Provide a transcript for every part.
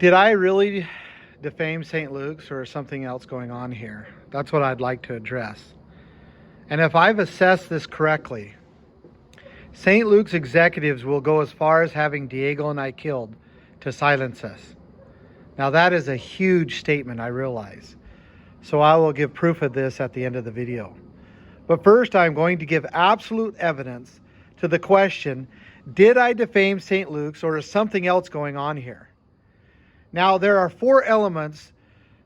Did I really defame St. Luke's, or is something else going on here? That's what I'd like to address. And if I've assessed this correctly, St. Luke's executives will go as far as having Diego and I killed to silence us. Now that is a huge statement, I realize. So I will give proof of this at the end of the video. But first, I'm going to give absolute evidence to the question, did I defame St. Luke's, or is something else going on here? Now, there are 4 elements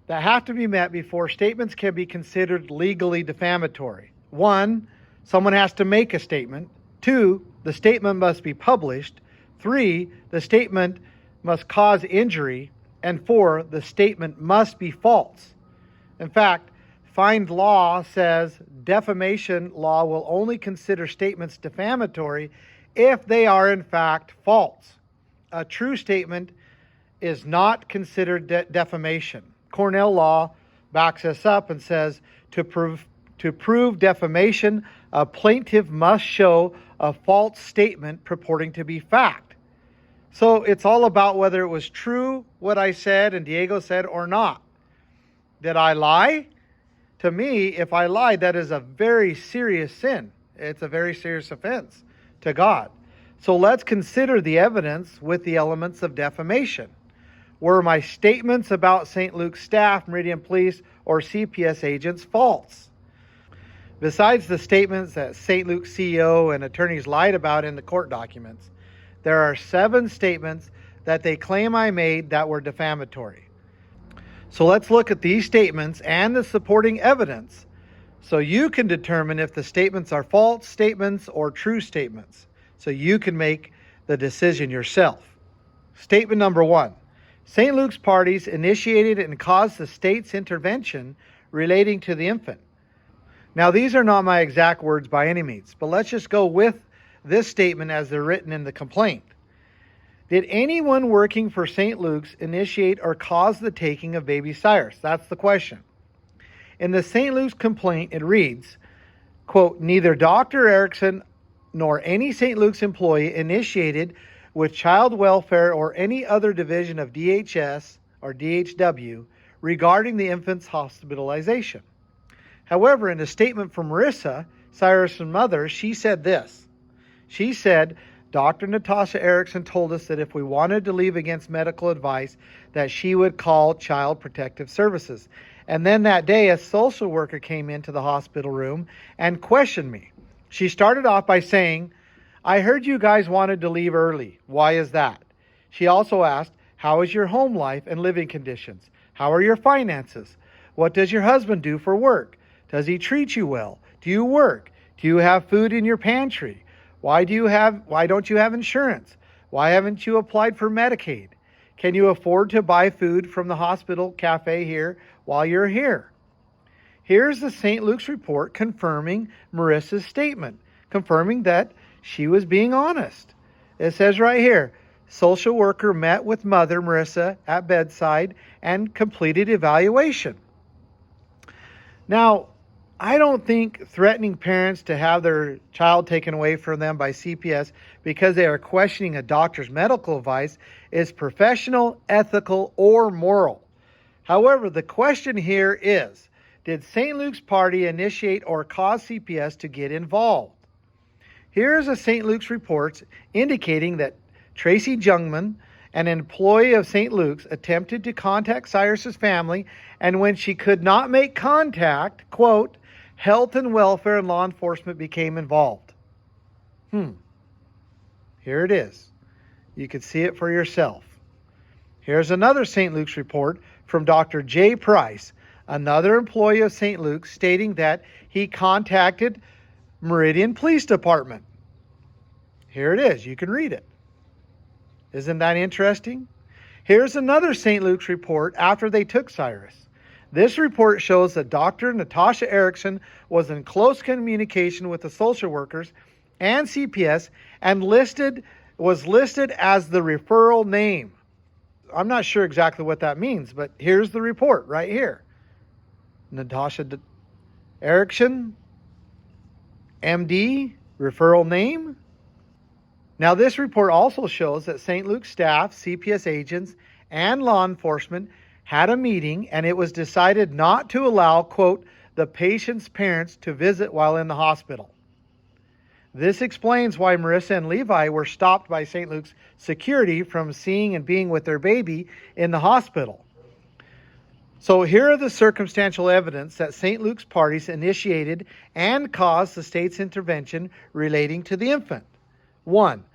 that have to be met before statements can be considered legally defamatory. 1, someone has to make a statement. 2, the statement must be published. 3, the statement must cause injury. And 4, the statement must be false. In fact, FIND law says defamation law will only consider statements defamatory if they are in fact false. A true statement is not considered defamation. Cornell law backs us up and says to prove defamation, a plaintiff must show a false statement purporting to be fact. So it's all about whether it was true what I said and Diego said or not. Did I lie? To me, if I lied, that is a very serious sin. It's a very serious offense to God. So let's consider the evidence with the elements of defamation. Were my statements about St. Luke's staff, Meridian Police, or CPS agents false? Besides the statements that St. Luke's CEO and attorneys lied about in the court documents, there are 7 statements that they claim I made that were defamatory. So let's look at these statements and the supporting evidence so you can determine if the statements are false statements or true statements, so you can make the decision yourself. Statement number 1. St. Luke's parties initiated and caused the state's intervention relating to the infant. Now, these are not my exact words by any means, but let's just go with this statement as they're written in the complaint. Did anyone working for St. Luke's initiate or cause the taking of baby Cyrus? That's the question. In the St. Luke's complaint, it reads, quote, neither Dr. Erickson nor any St. Luke's employee initiated with child welfare or any other division of DHS or DHW regarding the infant's hospitalization. However, in a statement from Marissa, Cyrus' mother, she said this. She said, Dr. Natasha Erickson told us that if we wanted to leave against medical advice, that she would call Child Protective Services. And then that day, a social worker came into the hospital room and questioned me. She started off by saying, I heard you guys wanted to leave early. Why is that? She also asked, how is your home life and living conditions? How are your finances? What does your husband do for work? Does he treat you well? Do you work? Do you have food in your pantry? Why don't you have insurance? Why haven't you applied for Medicaid? Can you afford to buy food from the hospital cafe here while you're here? Here's the St. Luke's report confirming Marissa's statement, confirming that she was being honest. It says right here, social worker met with mother Marissa at bedside and completed evaluation. Now, I don't think threatening parents to have their child taken away from them by CPS because they are questioning a doctor's medical advice is professional, ethical, or moral. However, the question here is, did St. Luke's party initiate or cause CPS to get involved? Here's a St. Luke's report indicating that Tracy Jungman, an employee of St. Luke's, attempted to contact Cyrus's family, and when she could not make contact, quote, health and welfare and law enforcement became involved. Here it is. You can see it for yourself. Here's another St. Luke's report from Dr. Jay Price, another employee of St. Luke's, stating that he contacted Meridian Police Department. Here it is. You can read it. Isn't that interesting? Here's another St. Luke's report after they took Cyrus. This report shows that Dr. Natasha Erickson was in close communication with the social workers and CPS and was listed as the referral name. I'm not sure exactly what that means, but here's the report right here. Natasha Erickson, MD, referral name. Now, this report also shows that St. Luke's staff, CPS agents, and law enforcement had a meeting, and it was decided not to allow, quote, the patient's parents to visit while in the hospital. This explains why Marissa and Levi were stopped by St. Luke's security from seeing and being with their baby in the hospital. So here are the circumstantial evidence that St. Luke's parties initiated and caused the state's intervention relating to the infant. 1.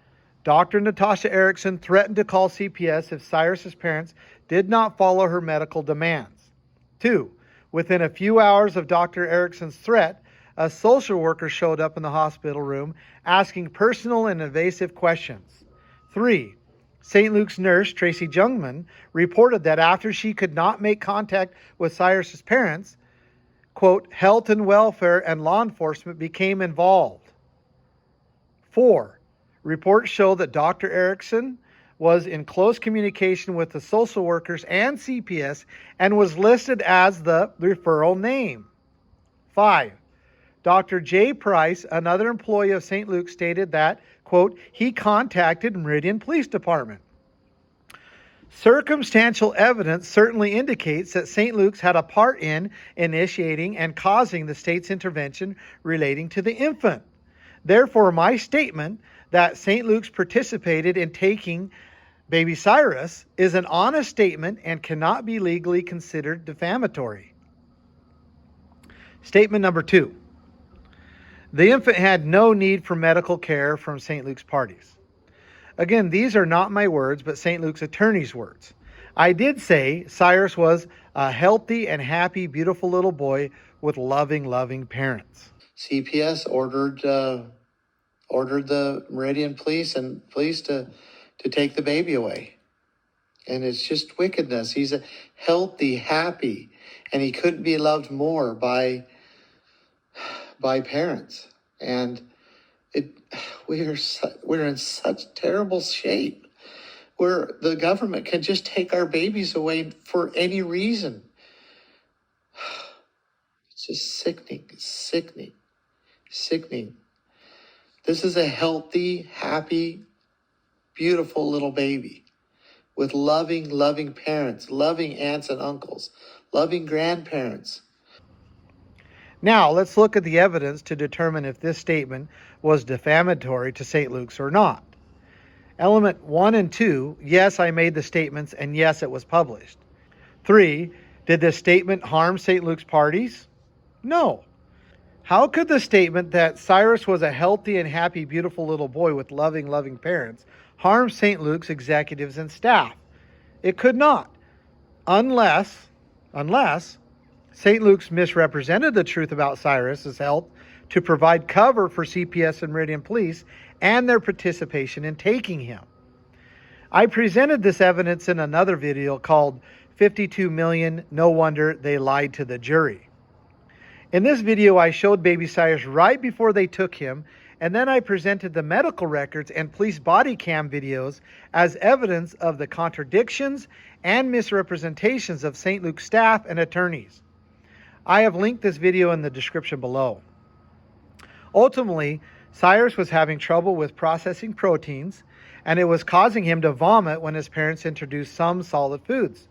Dr. Natasha Erickson threatened to call CPS if Cyrus's parents did not follow her medical demands. 2. Within a few hours of Dr. Erickson's threat, a social worker showed up in the hospital room asking personal and invasive questions. 3. St. Luke's nurse, Tracy Jungman, reported that after she could not make contact with Cyrus's parents, quote, health and welfare and law enforcement became involved. 4. Reports show that Dr. Erickson was in close communication with the social workers and CPS and was listed as the referral name. 5. Dr. J. Price, another employee of St. Luke, stated that, quote, he contacted Meridian Police Department. Circumstantial evidence certainly indicates that St. Luke's had a part in initiating and causing the state's intervention relating to the infant. Therefore, my statement that St. Luke's participated in taking baby Cyrus is an honest statement and cannot be legally considered defamatory. Statement number 2. The infant had no need for medical care from St. Luke's parties. Again, these are not my words, but St. Luke's attorney's words. I did say Cyrus was a healthy and happy, beautiful little boy with loving parents. CPS ordered the Meridian Police and Police to take the baby away. And it's just wickedness. He's a healthy, happy, and he couldn't be loved more by parents. And we're in such terrible shape where the government can just take our babies away for any reason. It's just sickening. This is a healthy, happy, beautiful little baby with loving parents, loving aunts and uncles, loving grandparents. Now, let's look at the evidence to determine if this statement was defamatory to St. Luke's or not. Element 1 and 2, yes, I made the statements, and yes, it was published. 3, did this statement harm St. Luke's parties? No. How could the statement that Cyrus was a healthy and happy, beautiful little boy with loving parents harm St. Luke's executives and staff? It could not, unless St. Luke's misrepresented the truth about Cyrus's health to provide cover for CPS and Meridian Police and their participation in taking him. I presented this evidence in another video called 52 Million, No Wonder They Lied to the Jury. In this video, I showed baby Cyrus right before they took him, and then I presented the medical records and police body cam videos as evidence of the contradictions and misrepresentations of St. Luke's staff and attorneys. I have linked this video in the description below. Ultimately, Cyrus was having trouble with processing proteins, and it was causing him to vomit when his parents introduced some solid foods.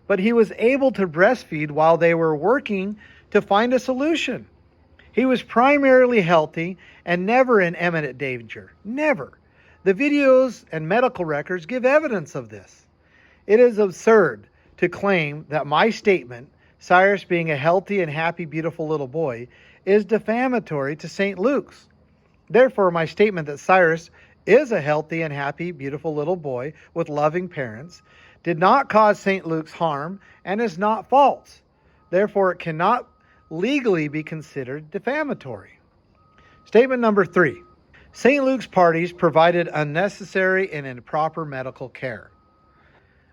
But he was able to breastfeed while they were working to find a solution. He was primarily healthy and never in imminent danger. Never. The videos and medical records give evidence of this. It is absurd to claim that my statement, Cyrus being a healthy and happy, beautiful little boy, is defamatory to St. Luke's. Therefore, my statement that Cyrus is a healthy and happy, beautiful little boy with loving parents did not cause St. Luke's harm and is not false. Therefore, it cannot legally be considered defamatory. Statement number 3. St. Luke's parties provided unnecessary and improper medical care.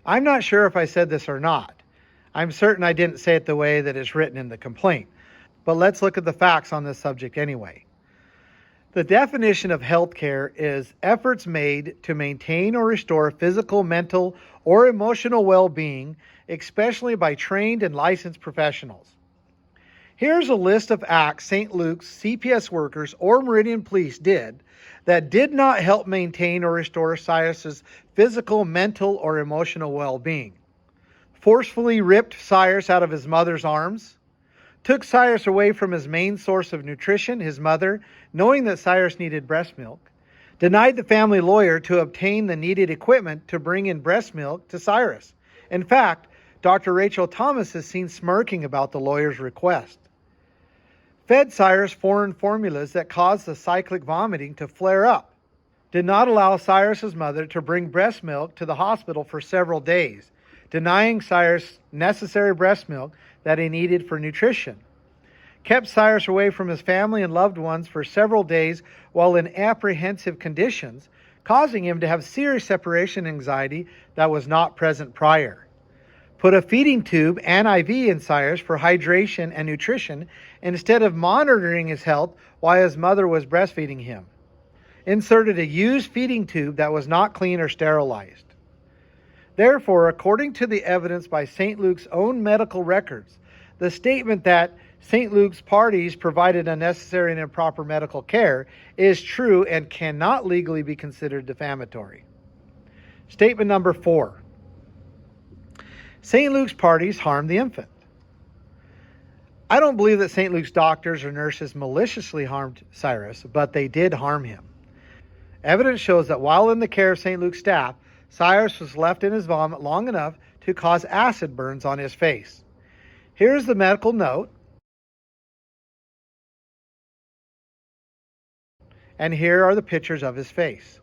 I'm not sure if I said this or not. I'm certain I didn't say it the way that is written in the complaint. But let's look at the facts on this subject anyway. The definition of health care is efforts made to maintain or restore physical, mental, or emotional well-being, especially by trained and licensed professionals. Here's a list of acts St. Luke's CPS workers or Meridian Police did that did not help maintain or restore Cyrus's physical, mental, or emotional well-being. forcefully ripped Cyrus out of his mother's arms, took Cyrus away from his main source of nutrition, his mother, knowing that Cyrus needed breast milk, denied the family lawyer to obtain the needed equipment to bring in breast milk to Cyrus. In fact, Dr. Rachel Thomas is seen smirking about the lawyer's request. Fed Cyrus foreign formulas that caused the cyclic vomiting to flare up. Did not allow Cyrus's mother to bring breast milk to the hospital for several days, denying Cyrus necessary breast milk that he needed for nutrition. Kept Cyrus away from his family and loved ones for several days while in apprehensive conditions, causing him to have serious separation anxiety that was not present prior. Put a feeding tube and IV in Cyrus for hydration and nutrition instead of monitoring his health while his mother was breastfeeding him. Inserted a used feeding tube that was not clean or sterilized. Therefore, according to the evidence by St. Luke's own medical records, the statement that St. Luke's parties provided unnecessary and improper medical care is true and cannot legally be considered defamatory. Statement number 4. St. Luke's parties harmed the infant. I don't believe that St. Luke's doctors or nurses maliciously harmed Cyrus, but they did harm him. Evidence shows that while in the care of St. Luke's staff, Cyrus was left in his vomit long enough to cause acid burns on his face. Here's the medical note, and here are the pictures of his face.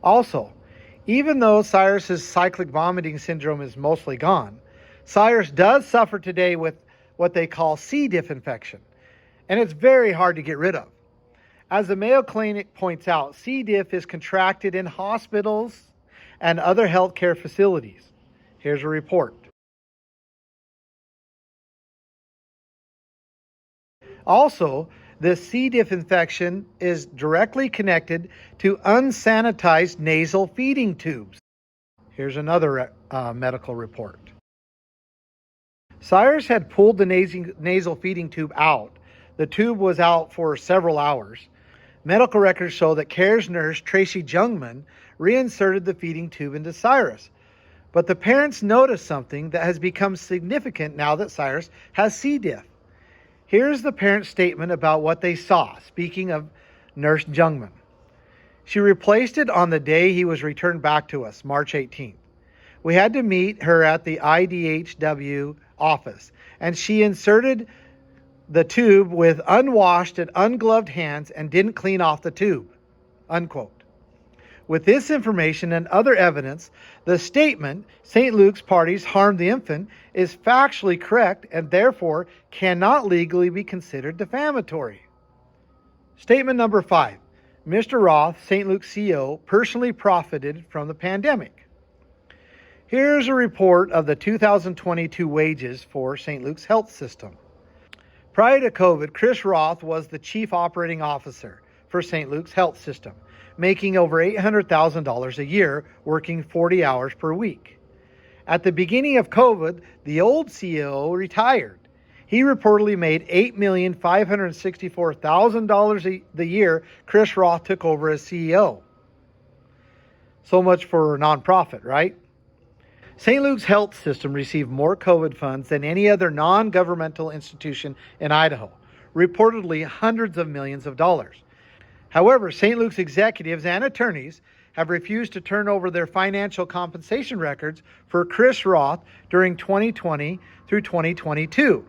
Also, even though Cyrus's cyclic vomiting syndrome is mostly gone, Cyrus does suffer today with what they call C. diff infection, and it's very hard to get rid of. As the Mayo Clinic points out, C. diff is contracted in hospitals and other healthcare facilities. Here's a report. Also, the C. diff infection is directly connected to unsanitized nasal feeding tubes. Here's another medical report. Cyrus had pulled the nasal feeding tube out. The tube was out for several hours. Medical records show that CARES nurse Tracy Jungman reinserted the feeding tube into Cyrus. But the parents noticed something that has become significant now that Cyrus has C. diff. Here's the parent's statement about what they saw, speaking of Nurse Jungman. She replaced it on the day he was returned back to us, March 18th. We had to meet her at the IDHW office, and she inserted the tube with unwashed and ungloved hands and didn't clean off the tube, unquote. With this information and other evidence, the statement, St. Luke's parties harmed the infant, is factually correct and therefore cannot legally be considered defamatory. Statement number 5. Mr. Roth, St. Luke's CEO, personally profited from the pandemic. Here's a report of the 2022 wages for St. Luke's health system. Prior to COVID, Chris Roth was the chief operating officer for St. Luke's health system, making over $800,000 a year, working 40 hours per week. At the beginning of COVID, the old CEO retired. He reportedly made $8,564,000 the year Chris Roth took over as CEO. So much for a nonprofit, right? St. Luke's health system received more COVID funds than any other non-governmental institution in Idaho, reportedly hundreds of millions of dollars. However, St. Luke's executives and attorneys have refused to turn over their financial compensation records for Chris Roth during 2020 through 2022.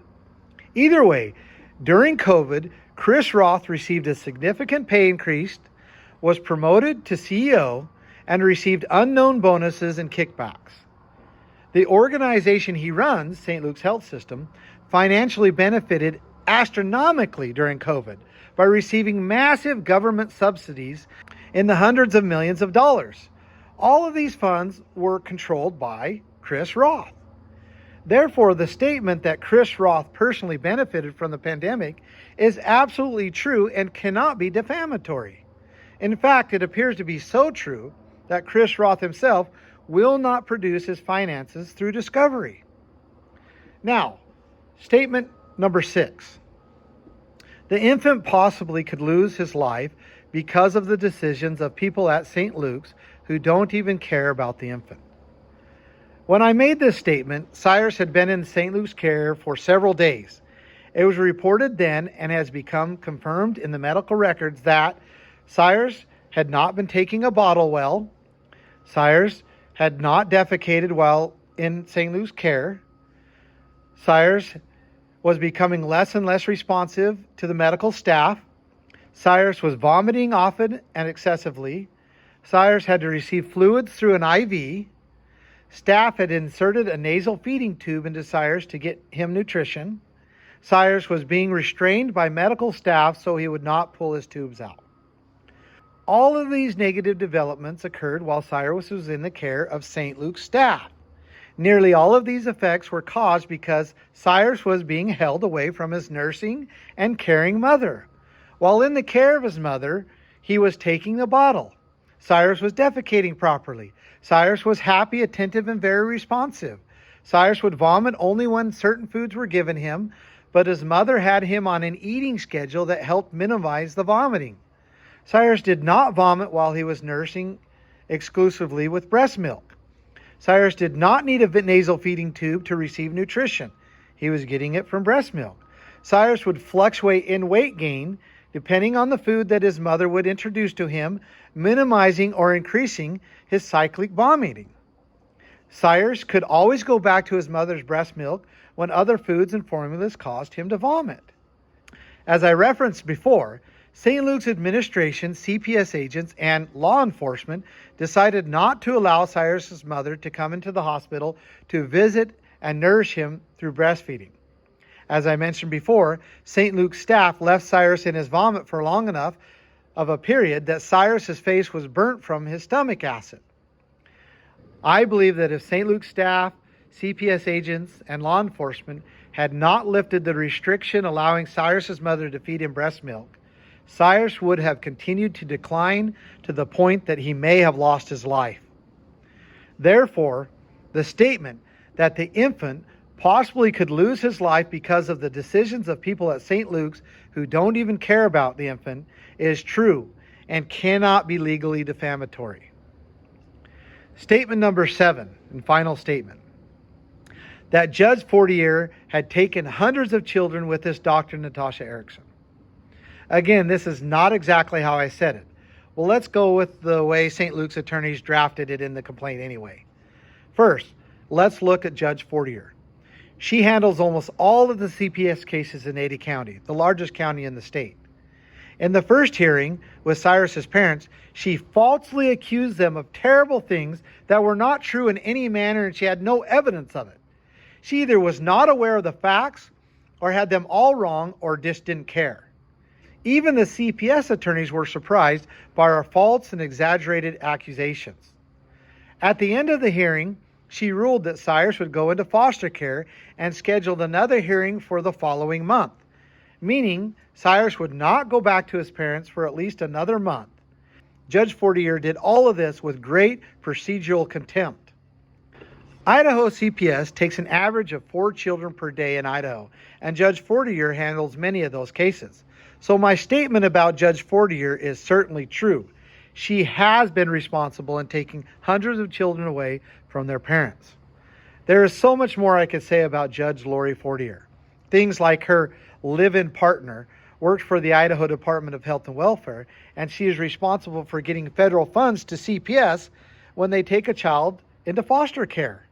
Either way, during COVID, Chris Roth received a significant pay increase, was promoted to CEO, and received unknown bonuses and kickbacks. The organization he runs, St. Luke's Health System, financially benefited astronomically during COVID by receiving massive government subsidies in the hundreds of millions of dollars. All of these funds were controlled by Chris Roth. Therefore, the statement that Chris Roth personally benefited from the pandemic is absolutely true and cannot be defamatory. In fact, it appears to be so true that Chris Roth himself will not produce his finances through discovery. Now, statement number 6. The infant possibly could lose his life because of the decisions of people at St. Luke's who don't even care about the infant. When I made this statement, Cyrus had been in St. Luke's care for several days. It was reported then and has become confirmed in the medical records that Cyrus had not been taking a bottle well. Cyrus had not defecated while in St. Luke's care. Cyrus was becoming less and less responsive to the medical staff. Cyrus was vomiting often and excessively. Cyrus had to receive fluids through an IV. Staff had inserted a nasal feeding tube into Cyrus to get him nutrition. Cyrus was being restrained by medical staff so he would not pull his tubes out. All of these negative developments occurred while Cyrus was in the care of St. Luke's staff. Nearly all of these effects were caused because Cyrus was being held away from his nursing and caring mother. While in the care of his mother, he was taking the bottle. Cyrus was defecating properly. Cyrus was happy, attentive, and very responsive. Cyrus would vomit only when certain foods were given him, but his mother had him on an eating schedule that helped minimize the vomiting. Cyrus did not vomit while he was nursing exclusively with breast milk. Cyrus did not need a nasal feeding tube to receive nutrition. He was getting it from breast milk. Cyrus would fluctuate in weight gain depending on the food that his mother would introduce to him, minimizing or increasing his cyclic vomiting. Cyrus could always go back to his mother's breast milk when other foods and formulas caused him to vomit. As I referenced before, St. Luke's administration, CPS agents, and law enforcement decided not to allow Cyrus's mother to come into the hospital to visit and nourish him through breastfeeding. As I mentioned before, St. Luke's staff left Cyrus in his vomit for long enough of a period that Cyrus's face was burnt from his stomach acid. I believe that if St. Luke's staff, CPS agents, and law enforcement had not lifted the restriction allowing Cyrus's mother to feed him breast milk, Cyrus would have continued to decline to the point that he may have lost his life. Therefore, the statement that the infant possibly could lose his life because of the decisions of people at St. Luke's who don't even care about the infant is true and cannot be legally defamatory. Statement number 7, and final statement, that Judge Fortier had taken hundreds of children with this Dr. Natasha Erickson. Again, this is not exactly how I said it. Well, let's go with the way St. Luke's attorneys drafted it in the complaint anyway. First, let's look at Judge Fortier. She handles almost all of the CPS cases in Ada County, the largest county in the state. In the first hearing with Cyrus's parents, she falsely accused them of terrible things that were not true in any manner, and she had no evidence of it. She either was not aware of the facts or had them all wrong or just didn't care. Even the CPS attorneys were surprised by her false and exaggerated accusations. At the end of the hearing, she ruled that Cyrus would go into foster care and scheduled another hearing for the following month, meaning Cyrus would not go back to his parents for at least another month. Judge Fortier did all of this with great procedural contempt. Idaho CPS takes an average of 4 children per day in Idaho, and Judge Fortier handles many of those cases. So my statement about Judge Fortier is certainly true. She has been responsible in taking hundreds of children away from their parents. There is so much more I could say about Judge Lori Fortier. Things like her live-in partner works for the Idaho Department of Health and Welfare, and she is responsible for getting federal funds to CPS when they take a child into foster care.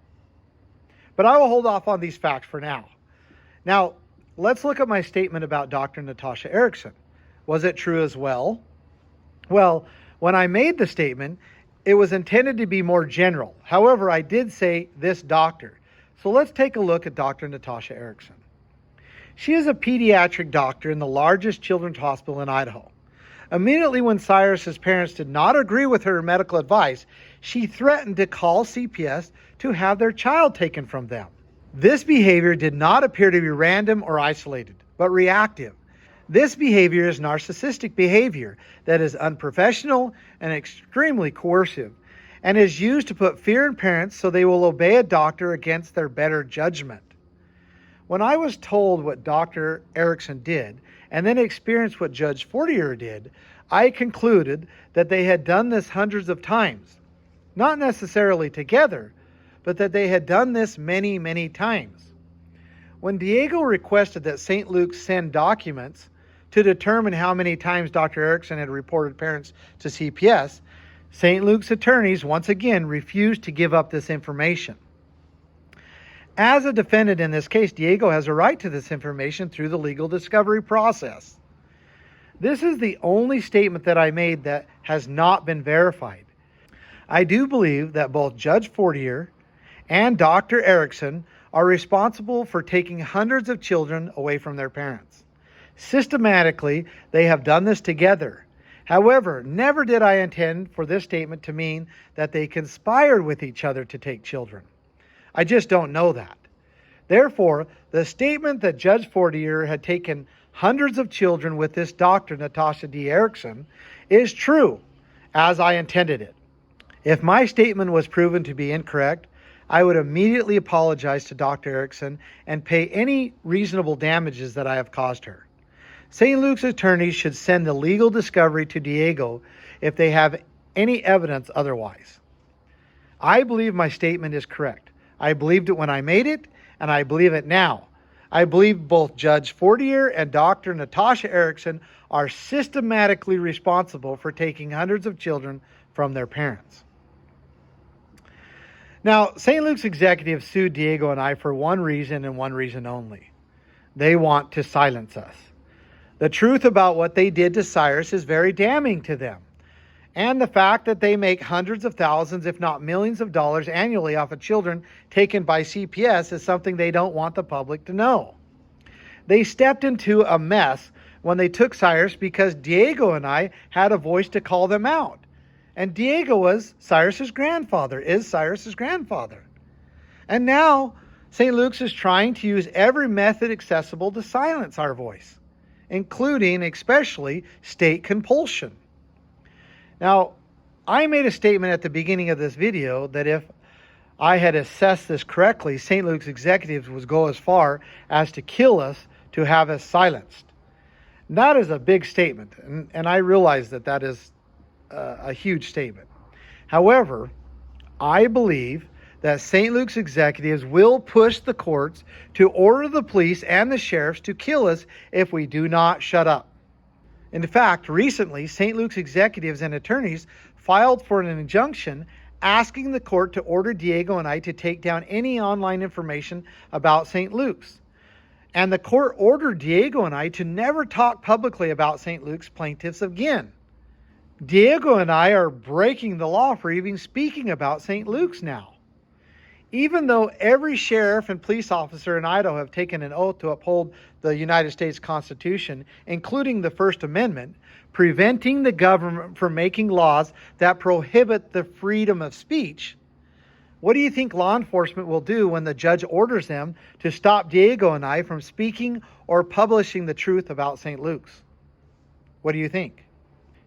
But I will hold off on these facts for now. Now, let's look at my statement about Dr. Natasha Erickson. Was it true as well? Well, when I made the statement, it was intended to be more general. However, I did say this doctor. So let's take a look at Dr. Natasha Erickson. She is a pediatric doctor in the largest children's hospital in Idaho. Immediately when Cyrus's parents did not agree with her medical advice, she threatened to call CPS to have their child taken from them. This behavior did not appear to be random or isolated, but reactive. This behavior is narcissistic behavior that is unprofessional and extremely coercive, and is used to put fear in parents so they will obey a doctor against their better judgment. When I was told what Dr. Erickson did, and then experienced what Judge Fortier did, I concluded that they had done this hundreds of times, not necessarily together, but that they had done this many, many times. When Diego requested that St. Luke's send documents to determine how many times Dr. Erickson had reported parents to CPS, St. Luke's attorneys once again refused to give up this information. As a defendant in this case, Diego has a right to this information through the legal discovery process. This is the only statement that I made that has not been verified. I do believe that both Judge Fortier and Dr. Erickson are responsible for taking hundreds of children away from their parents. Systematically, they have done this together. However, never did I intend for this statement to mean that they conspired with each other to take children. I just don't know that. Therefore, the statement that Judge Fortier had taken hundreds of children with this doctor, Natasha D. Erickson, is true, as I intended it. If my statement was proven to be incorrect, I would immediately apologize to Dr. Erickson and pay any reasonable damages that I have caused her. St. Luke's attorneys should send the legal discovery to Diego if they have any evidence otherwise. I believe my statement is correct. I believed it when I made it, and I believe it now. I believe both Judge Fortier and Dr. Natasha Erickson are systematically responsible for taking hundreds of children from their parents. Now, St. Luke's executives sued Diego and I for one reason and one reason only. They want to silence us. The truth about what they did to Cyrus is very damning to them. And the fact that they make hundreds of thousands, if not millions of dollars annually off of children taken by CPS is something they don't want the public to know. They stepped into a mess when they took Cyrus because Diego and I had a voice to call them out. And Diego was Cyrus's grandfather, is Cyrus's grandfather. And now St. Luke's is trying to use every method accessible to silence our voice, including especially state compulsion. Now, I made a statement at the beginning of this video that if I had assessed this correctly, St. Luke's executives would go as far as to kill us to have us silenced. And that is a big statement, and I realize that that is a huge statement. However, I believe that St. Luke's executives will push the courts to order the police and the sheriffs to kill us if we do not shut up. In fact, recently, St. Luke's executives and attorneys filed for an injunction asking the court to order Diego and I to take down any online information about St. Luke's. And the court ordered Diego and I to never talk publicly about St. Luke's plaintiffs again. Diego and I are breaking the law for even speaking about St. Luke's now. Even though every sheriff and police officer in Idaho have taken an oath to uphold the United States Constitution, including the First Amendment, preventing the government from making laws that prohibit the freedom of speech, what do you think law enforcement will do when the judge orders them to stop Diego and I from speaking or publishing the truth about St. Luke's? What do you think?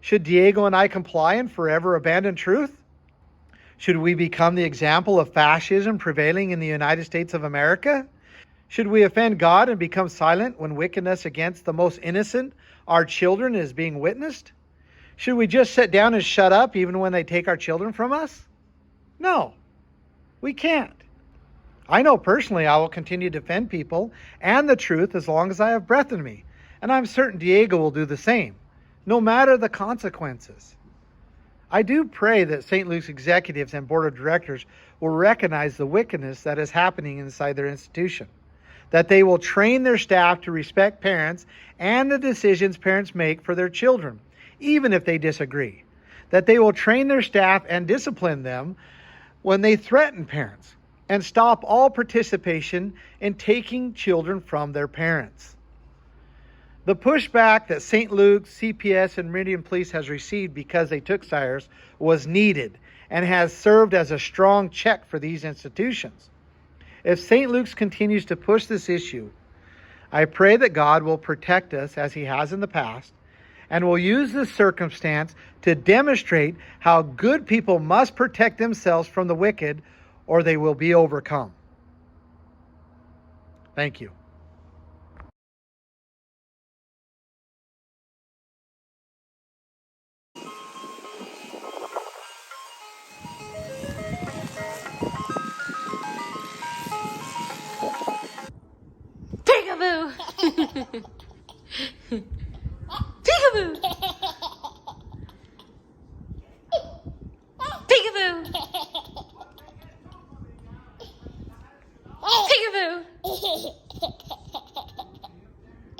Should Diego and I comply and forever abandon truth? Should we become the example of fascism prevailing in the United States of America? Should we offend God and become silent when wickedness against the most innocent, our children, is being witnessed? Should we just sit down and shut up even when they take our children from us? No, we can't. I know personally I will continue to defend people and the truth as long as I have breath in me, and I'm certain Diego will do the same, no matter the consequences. I do pray that St. Luke's executives and board of directors will recognize the wickedness that is happening inside their institution, that they will train their staff to respect parents and the decisions parents make for their children, even if they disagree, that they will train their staff and discipline them when they threaten parents, and stop all participation in taking children from their parents. The pushback that St. Luke's, CPS, and Meridian Police has received because they took Cyrus was needed and has served as a strong check for these institutions. If St. Luke's continues to push this issue, I pray that God will protect us as he has in the past, and will use this circumstance to demonstrate how good people must protect themselves from the wicked or they will be overcome. Thank you. Peekaboo. Peekaboo. Peekaboo.